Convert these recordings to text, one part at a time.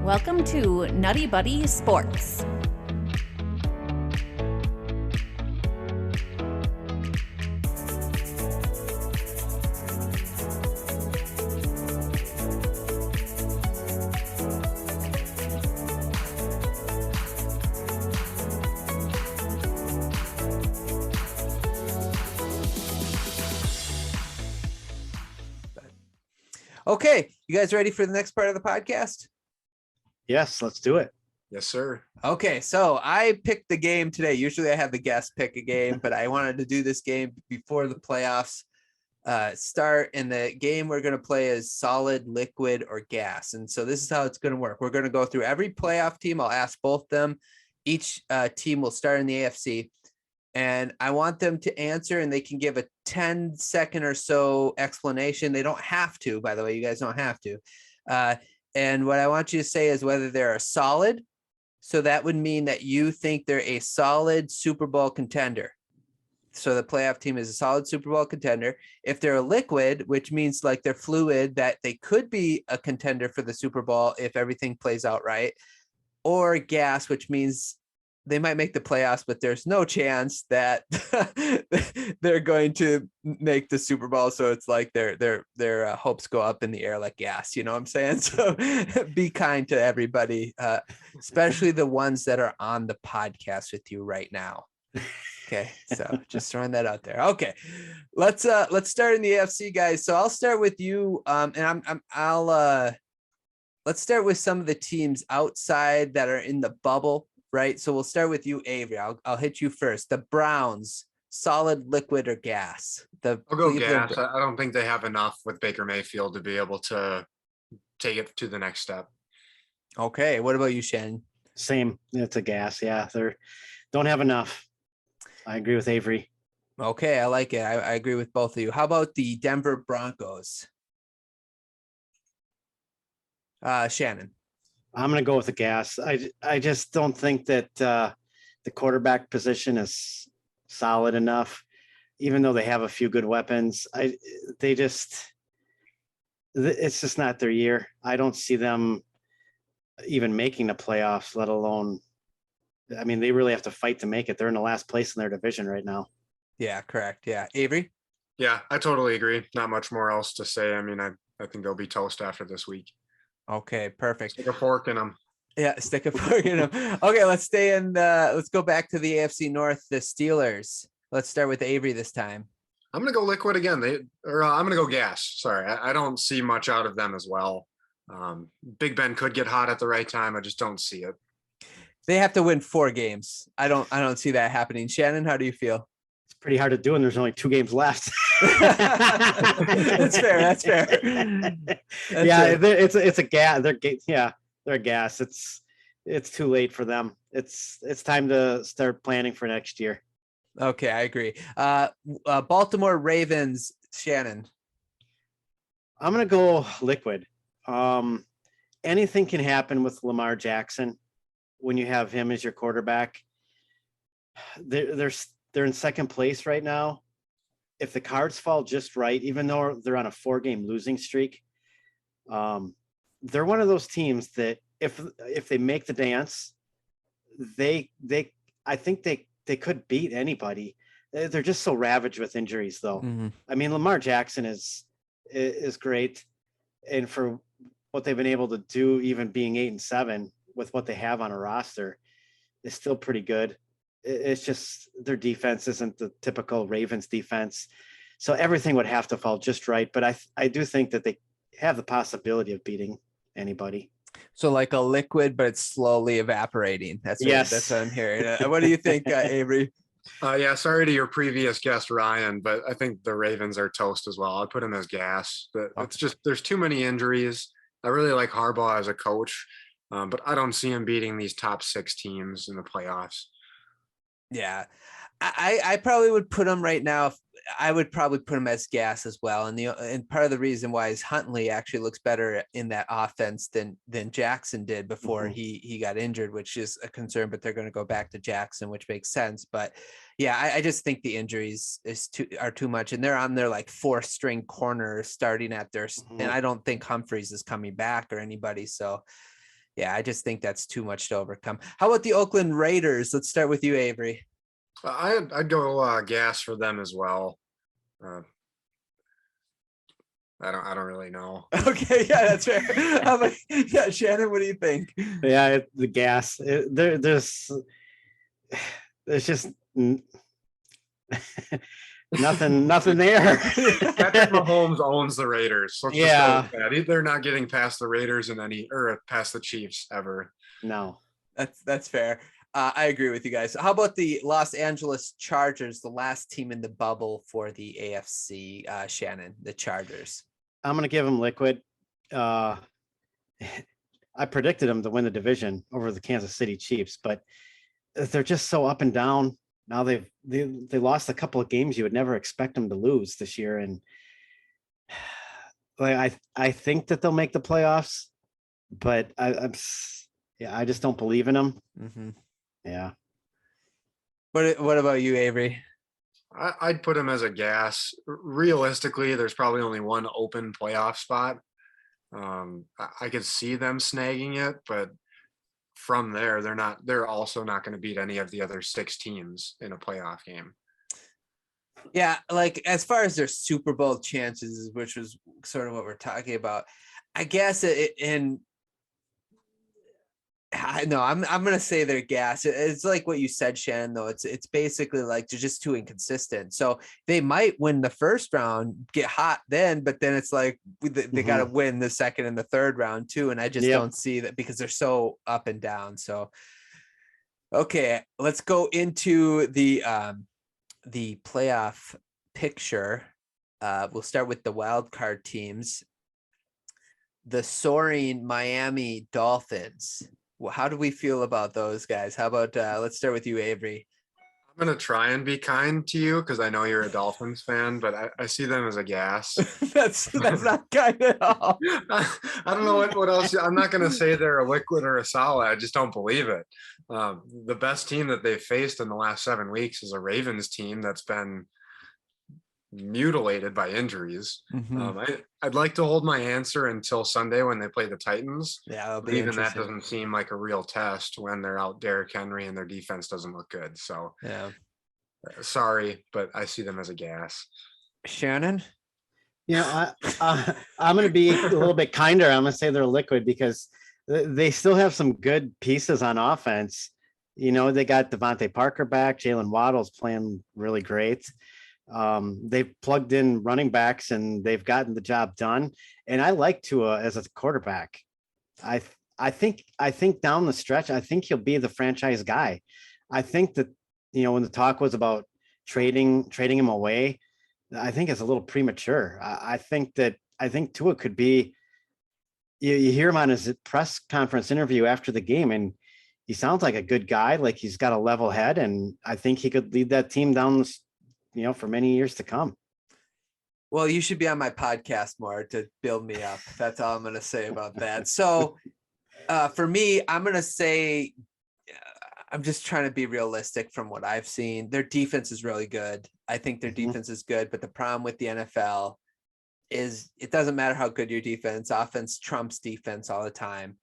Welcome to Nutty Buddy Sports. Okay, you guys ready for the next part of the podcast? Yes, let's do it. Yes, sir. Okay, so I picked the game today. Usually I have the guest pick a game, but I wanted to do this game before the playoffs start. And the game we're going to play is solid, liquid, or gas. And so this is how it's going to work. We're going to go through every playoff team. I'll ask both them. Each team will start in the AFC. And I want them to answer, and they can give a 10-second or so explanation. They don't have to, by the way. You guys don't have to. And what I want you to say is whether they're a solid. So that would mean that you think they're a solid Super Bowl contender. So the playoff team is a solid Super Bowl contender. If they're a liquid, which means like they're fluid, that they could be a contender for the Super Bowl if everything plays out right. Or gas, which means they might make the playoffs, but there's no chance that they're going to make the Super Bowl. So it's like their hopes go up in the air like gas. You know what I'm saying? So be kind to everybody, especially the ones that are on the podcast with you right now. Okay, so just throwing that out there. Okay, let's start in the AFC, guys. So I'll start with you, and let's start with some of the teams outside that are in the bubble. Right. So we'll start with you, Avery. I'll hit you first. The Browns, solid, liquid, or gas? I'll go gas. I don't think they have enough with Baker Mayfield to be able to take it to the next step. Okay. What about you, Shannon? Same. It's a gas. Yeah. They don't have enough. I agree with Avery. Okay. I like it. I agree with both of you. How about the Denver Broncos? Shannon. I'm going to go with the gas. I just don't think that the quarterback position is solid enough, even though they have a few good weapons. It's just not their year. I don't see them even making the playoffs, let alone, I mean, they really have to fight to make it. They're in the last place in their division right now. Yeah, correct. Yeah. Avery? Yeah, I totally agree. Not much more else to say. I mean, I think they'll be toast after this week. Okay, perfect. Stick a fork in them. Yeah, stick a fork in them. Okay, let's go back to the AFC North, the Steelers. Let's start with Avery this time. I'm going to go liquid again. I'm going to go gas. Sorry, I don't see much out of them as well. Big Ben could get hot at the right time. I just don't see it. They have to win 4 games. I don't see that happening. Shannon, how do you feel? It's pretty hard to do, and there's only 2 games left. That's fair. That's fair. It's a gas. They're a gas. It's too late for them. It's time to start planning for next year. Okay, I agree. Baltimore Ravens, Shannon. I'm gonna go liquid. Anything can happen with Lamar Jackson when you have him as your quarterback. They're in second place right now. If the cards fall just right, even though they're on a 4-game losing streak, they're one of those teams that if they make the dance, I think they could beat anybody. They're just so ravaged with injuries, though. Mm-hmm. I mean, Lamar Jackson is great, and for what they've been able to do, even being 8-7 with what they have on a roster, is still pretty good. It's just their defense isn't the typical Ravens defense. So everything would have to fall just right. But I do think that they have the possibility of beating anybody. So like a liquid, but it's slowly evaporating. That's what I'm hearing. What do you think, Avery? Yeah, sorry to your previous guest, Ryan, but I think the Ravens are toast as well. I'd put them as gas. But it's just there's too many injuries. I really like Harbaugh as a coach, but I don't see him beating these top 6 teams in the playoffs. Yeah, I probably would put them right now. I would probably put him as gas as well. And part of the reason why is Huntley actually looks better in that offense than Jackson did before he got injured, which is a concern, but they're going to go back to Jackson, which makes sense. But yeah, I just think the injuries are too much, and they're on their like 4th string corner starting at their, and I don't think Humphreys is coming back or anybody. So Yeah, I just think that's too much to overcome. How about the Oakland Raiders? Let's start with you, Avery. I'd go gas for them as well. I don't really know. Okay, yeah, that's fair. How about, yeah, Shannon, what do you think? Yeah, the gas. There's just nothing there. Patrick Mahomes owns the Raiders. So Yeah. They're not getting past the Raiders or past the Chiefs ever. No. That's fair. I agree with you guys. How about the Los Angeles Chargers, the last team in the bubble for the AFC? Shannon, the Chargers. I'm going to give them liquid. I predicted them to win the division over the Kansas City Chiefs, but they're just so up and down. Now they lost a couple of games you would never expect them to lose this year, and like I think that they'll make the playoffs, but I just don't believe in them. Mm-hmm. Yeah. What about you, Avery? I'd put them as a gas. Realistically, there's probably only one open playoff spot. I could see them snagging it, but from there, they're also not going to beat any of the other 6 teams in a playoff game. Yeah, like as far as their Super Bowl chances, which was sort of what we're talking about, I guess I'm gonna say they're gas. It's like what you said, Shannon. Though it's basically like they're just too inconsistent. So they might win the first round, get hot then, but then it's like they got to win the second and the third round too. And I just don't see that because they're so up and down. So okay, let's go into the playoff picture. We'll start with the wild card teams. The soaring Miami Dolphins. Well, how do we feel about those guys? How about let's start with you, Avery. I'm going to try and be kind to you because I know you're a Dolphins fan, but I see them as a gas. that's not kind at all. I don't know what else. I'm not going to say they're a liquid or a solid. I just don't believe it. The best team that they've faced in the last 7 weeks is a Ravens team that's been mutilated by injuries. I'd like to hold my answer until Sunday when they play the Titans. Yeah, but even that doesn't seem like a real test when they're out Derrick Henry and their defense doesn't look good. So yeah, sorry, but I see them as a gas. Shannon? I'm going to be a little bit kinder. I'm going to say they're liquid because they still have some good pieces on offense. They got Devontae Parker back. Jalen Waddle's playing really great. They've plugged in running backs and they've gotten the job done. And I like Tua as a quarterback. I think down the stretch, I think he'll be the franchise guy. I think that, when the talk was about trading him away, I think it's a little premature. I think Tua could be, you hear him on his press conference interview after the game and he sounds like a good guy. Like he's got a level head and I think he could lead that team down the for many years to come. Well, you should be on my podcast more to build me up. That's all I'm going to say about that. So for me, I'm going to say, I'm just trying to be realistic from what I've seen. Their defense is really good. I think their defense is good, but the problem with the NFL is it doesn't matter how good your offense trumps defense all the time.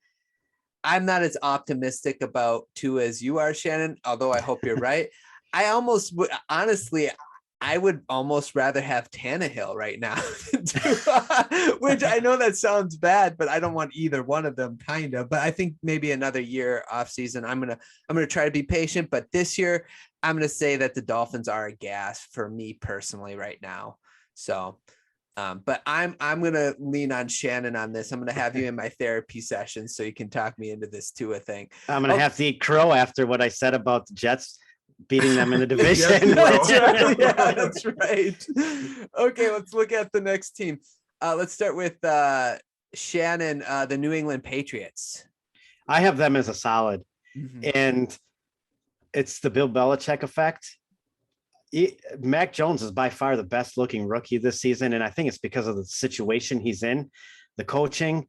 I'm not as optimistic about Tua as you are, Shannon, although I hope you're right. I would almost rather have Tannehill right now, which I know that sounds bad, but I don't want either one of them kind of, but I think maybe another year off season, I'm going to try to be patient, but this year I'm going to say that the Dolphins are a gas for me personally right now. So, but I'm going to lean on Shannon on this. I'm going to have you in my therapy session so you can talk me into this Tua thing. I'm going to have to eat crow after what I said about the Jets beating them in the division. That's right. Okay, let's look at the next team. Let's start with Shannon, the New England Patriots. I have them as a solid, and it's the Bill Belichick effect. Mac Jones is by far the best looking rookie this season, and I think it's because of the situation he's in, the coaching.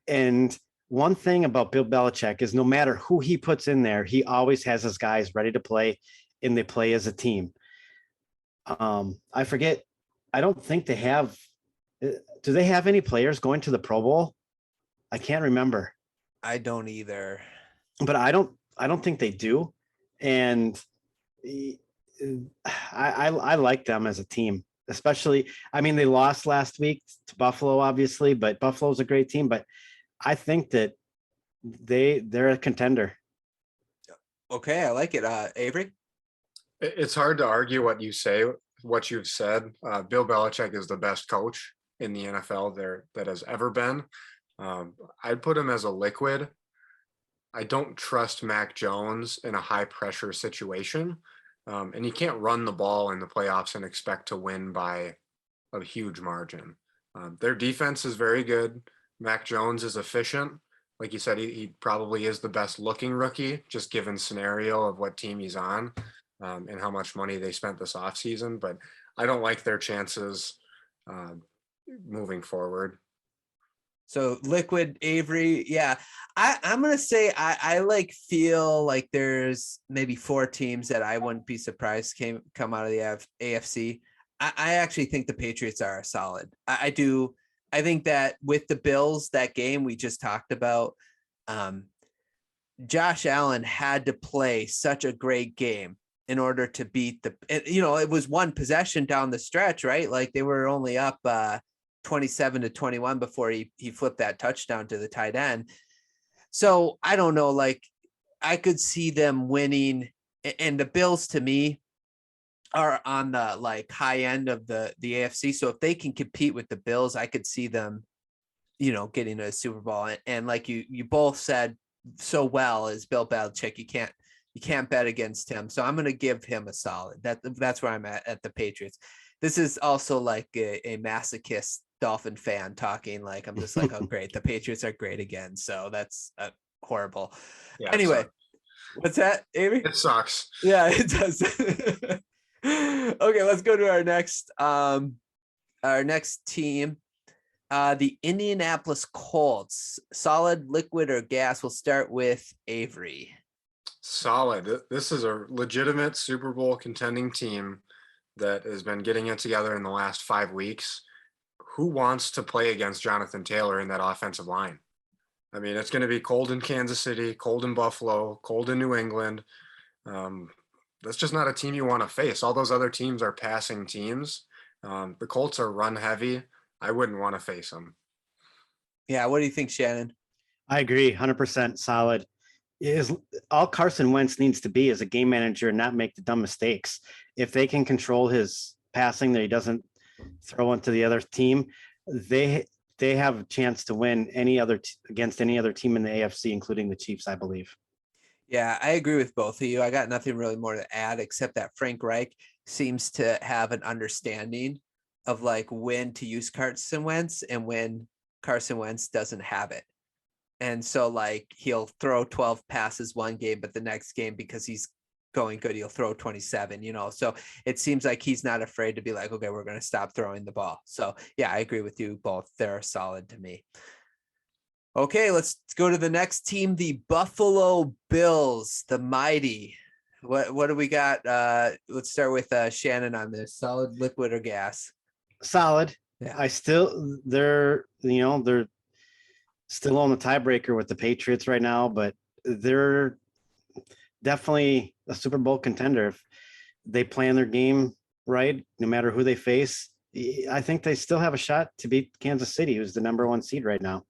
And one thing about Bill Belichick is no matter who he puts in there, he always has his guys ready to play, and they play as a team. I forget. I don't think they have. Do they have any players going to the Pro Bowl? I can't remember. I don't either. But I don't think they do. And I like them as a team, especially. I mean, they lost last week to Buffalo, obviously, but Buffalo's a great team. But I think that they're a contender. Okay, I like it. Avery? It's hard to argue what you've said. Bill Belichick is the best coach in the NFL there that has ever been. I'd put him as a liquid. I don't trust Mac Jones in a high pressure situation. And you can't run the ball in the playoffs and expect to win by a huge margin. Their defense is very good. Mac Jones is efficient. Like you said, he probably is the best looking rookie, just given scenario of what team he's on and how much money they spent this offseason. But I don't like their chances moving forward. So liquid, Avery. Yeah, I'm going to say I like feel like there's maybe 4 teams that I wouldn't be surprised come out of the AFC. I actually think the Patriots are solid. I do. I think that with the Bills, that game we just talked about, Josh Allen had to play such a great game in order to beat it was one possession down the stretch, right? Like they were only up 27-21 before he flipped that touchdown to the tight end. So I don't know, like I could see them winning, and the Bills to me are on the like high end of the AFC. So if they can compete with the Bills, I could see them, getting to a Super Bowl. And like you both said so well, is Bill Belichick. You can't bet against him. So I'm going to give him a solid. That's where I'm at the Patriots. This is also like a masochist Dolphin fan talking. Like, I'm just like, oh, great. The Patriots are great again. So that's horrible. Yeah, anyway, what's that, Avery? It sucks. Yeah, it does. Okay, let's go to our next team. The Indianapolis Colts. Solid, liquid, or gas? We'll start with Avery. Solid. This is a legitimate Super Bowl contending team that has been getting it together in the last 5 weeks. Who wants to play against Jonathan Taylor in that offensive line? I mean, it's going to be cold in Kansas City, cold in Buffalo, cold in New England. That's just not a team you want to face. All those other teams are passing teams. The Colts are run heavy. I wouldn't want to face them. Yeah. What do you think, Shannon? I agree. 100% solid. All Carson Wentz needs to be is a game manager and not make the dumb mistakes. If they can control his passing, that he doesn't throw into the other team, they have a chance to win against any other team in the AFC, including the Chiefs, I believe. Yeah, I agree with both of you. I got nothing really more to add except that Frank Reich seems to have an understanding of like when to use Carson Wentz and when Carson Wentz doesn't have it. And so like he'll throw 12 passes one game, but the next game, because he's going good, he'll throw 27, so it seems like he's not afraid to be like, okay, we're going to stop throwing the ball. So yeah, I agree with you both. They're solid to me. Okay, let's go to the next team, the Buffalo Bills, the mighty. What do we got? Let's start with Shannon on this. Solid, liquid, or gas? Solid. Yeah. They're still on the tiebreaker with the Patriots right now, but they're definitely a Super Bowl contender. If they plan their game right, no matter who they face, I think they still have a shot to beat Kansas City, who's the number 1 seed right now.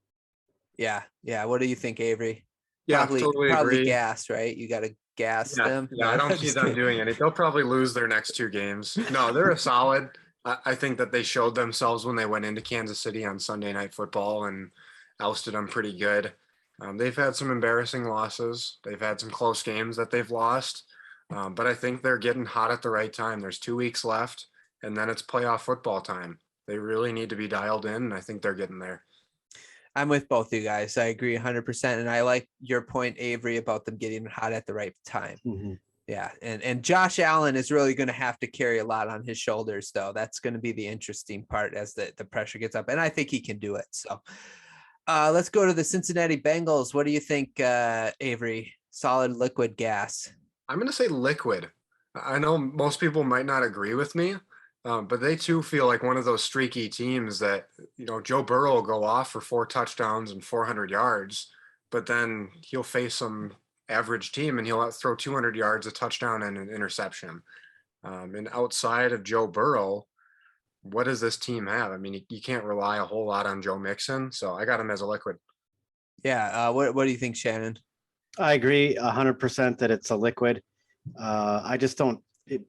Yeah. What do you think, Avery? Yeah, totally agree. Gas, right? You got to gas them. Yeah, I don't see them doing it. They'll probably lose their next 2 games. No, they're a solid. I think that they showed themselves when they went into Kansas City on Sunday Night Football and ousted them pretty good. They've had some embarrassing losses. They've had some close games that they've lost. But I think they're getting hot at the right time. There's 2 weeks left, and then it's playoff football time. They really need to be dialed in, and I think they're getting there. I'm with both of you guys. I agree 100%. And I like your point, Avery, about them getting hot at the right time. Mm-hmm. Yeah. And Josh Allen is really going to have to carry a lot on his shoulders, though. That's going to be the interesting part as the pressure gets up. And I think he can do it. So let's go to the Cincinnati Bengals. What do you think, Avery? Solid, liquid, gas? I'm going to say liquid. I know most people might not agree with me, but they too feel like one of those streaky teams that, Joe Burrow will go off for 4 touchdowns and 400 yards, but then he'll face some average team and he'll throw 200 yards, a touchdown, and an interception. And outside of Joe Burrow, what does this team have? I mean, you can't rely a whole lot on Joe Mixon, so I got him as a liquid. Yeah. What do you think, Shannon? I agree 100% that it's a liquid. I just don't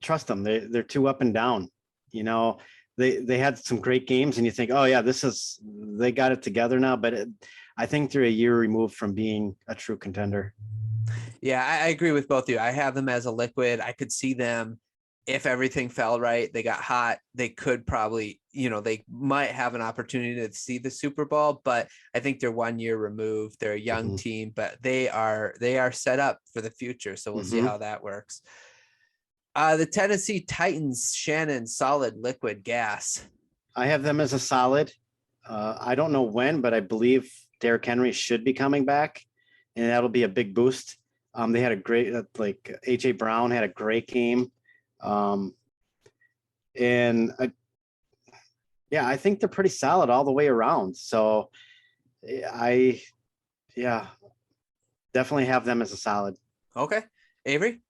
trust them. They're too up and down. You know, they had some great games, and you think, oh yeah, they got it together now. But I think they're a year removed from being a true contender. Yeah, I agree with both of you. I have them as a liquid. I could see them, if everything fell right, they got hot, they could probably, they might have an opportunity to see the Super Bowl, but I think they're 1 year removed. They're a young team, but they are set up for the future. So we'll see how that works. The Tennessee Titans, Shannon, solid, liquid, gas. I have them as a solid. I don't know when, but I believe Derrick Henry should be coming back, and that'll be a big boost. They had a great, AJ Brown had a great game. I think they're pretty solid all the way around. So I definitely have them as a solid. Okay. Avery?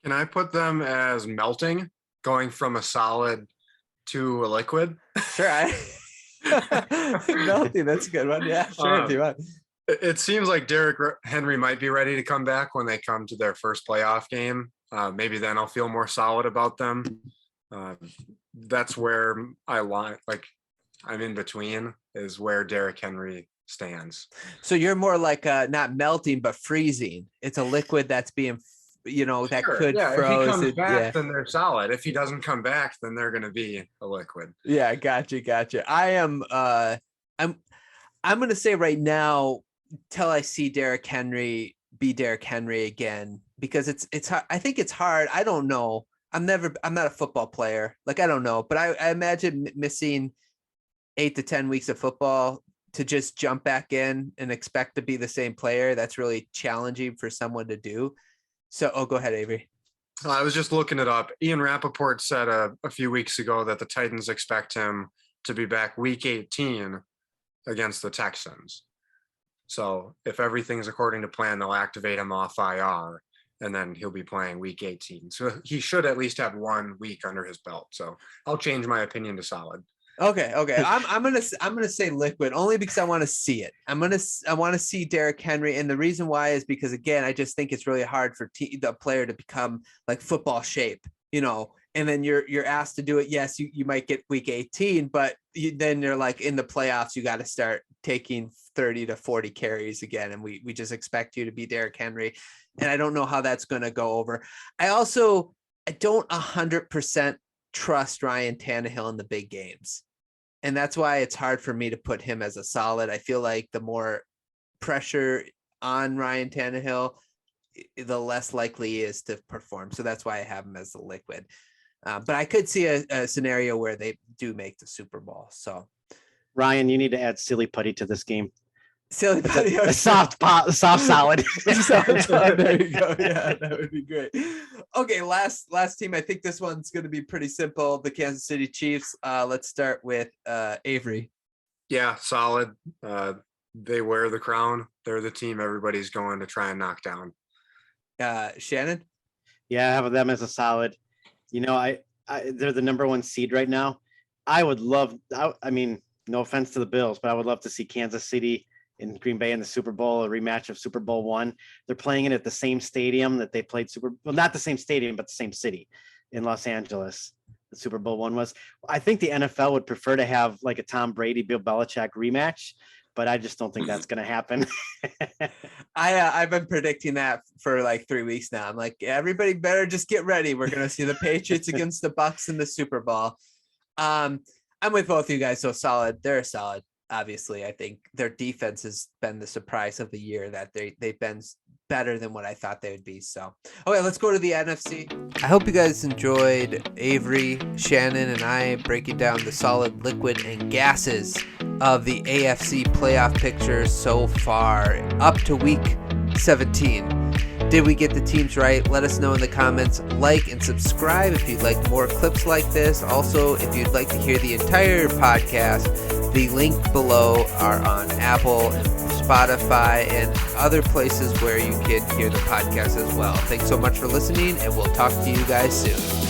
Can I put them as melting, going from a solid to a liquid? Sure. Melting, that's a good one. Yeah, sure. If you want. It seems like Derrick Henry might be ready to come back when they come to their first playoff game. Maybe then I'll feel more solid about them. That's where I'm in between, is where Derrick Henry stands. So you're more like not melting, but freezing. It's a liquid that's being, that could froze. If he comes back, then they're solid. If he doesn't come back, then they're going to be a liquid. Yeah, gotcha. I am, I'm going to say right now, till I see Derrick Henry be Derrick Henry again, because it's hard. I think it's hard. I don't know. I'm not a football player. I don't know, but I imagine missing 8 to 10 weeks of football to just jump back in and expect to be the same player. That's really challenging for someone to do. So, go ahead, Avery. I was just looking it up. Ian Rappaport said a few weeks ago that the Titans expect him to be back week 18 against the Texans. So if everything's according to plan, they'll activate him off IR, and then he'll be playing week 18. So he should at least have 1 week under his belt. So I'll change my opinion to solid. Okay. I'm gonna say liquid, only because I want to see it. I want to see Derrick Henry, and the reason why is because, again, I just think it's really hard for the player to become like football shape, and then you're asked to do it. Yes, you might get week 18, but then you're like, in the playoffs, you got to start taking 30 to 40 carries again. And we just expect you to be Derrick Henry. And I don't know how that's going to go over. I don't 100% trust Ryan Tannehill in the big games. And that's why it's hard for me to put him as a solid. I feel like the more pressure on Ryan Tannehill, the less likely he is to perform. So that's why I have him as a liquid. But I could see a scenario where they do make the Super Bowl. So, Ryan, you need to add silly putty to this game. Silly putty, a soft solid. There you go. Yeah, that would be great. Okay, last team. I think this one's going to be pretty simple. The Kansas City Chiefs. Let's start with Avery. Yeah, solid. They wear the crown. They're the team everybody's going to try and knock down. Shannon. Yeah, I have them as a solid. They're the number 1 seed right now. I would love. I mean, no offense to the Bills, but I would love to see Kansas City in Green Bay in the Super Bowl, a rematch of Super Bowl I. They're playing it at the same stadium that they played not the same stadium, but the same city in Los Angeles. The Super Bowl I was. I think the NFL would prefer to have like a Tom Brady, Bill Belichick rematch, but I just don't think that's going to happen. I've been predicting that for like 3 weeks now. I'm like, everybody better just get ready. We're going to see the Patriots against the Bucs in the Super Bowl. I'm with both of you guys. So solid. They're solid. Obviously, I think their defense has been the surprise of the year, that they've been better than what I thought they would be. So, okay, let's go to the NFC. I hope you guys enjoyed Avery, Shannon, and I breaking down the solid, liquid, and gases of the AFC playoff picture so far up to week 17. Did we get the teams right? Let us know in the comments. Like and subscribe if you'd like more clips like this. Also, if you'd like to hear the entire podcast, the link below are on Apple and Spotify, and other places where you can hear the podcast as well. Thanks so much for listening, and we'll talk to you guys soon.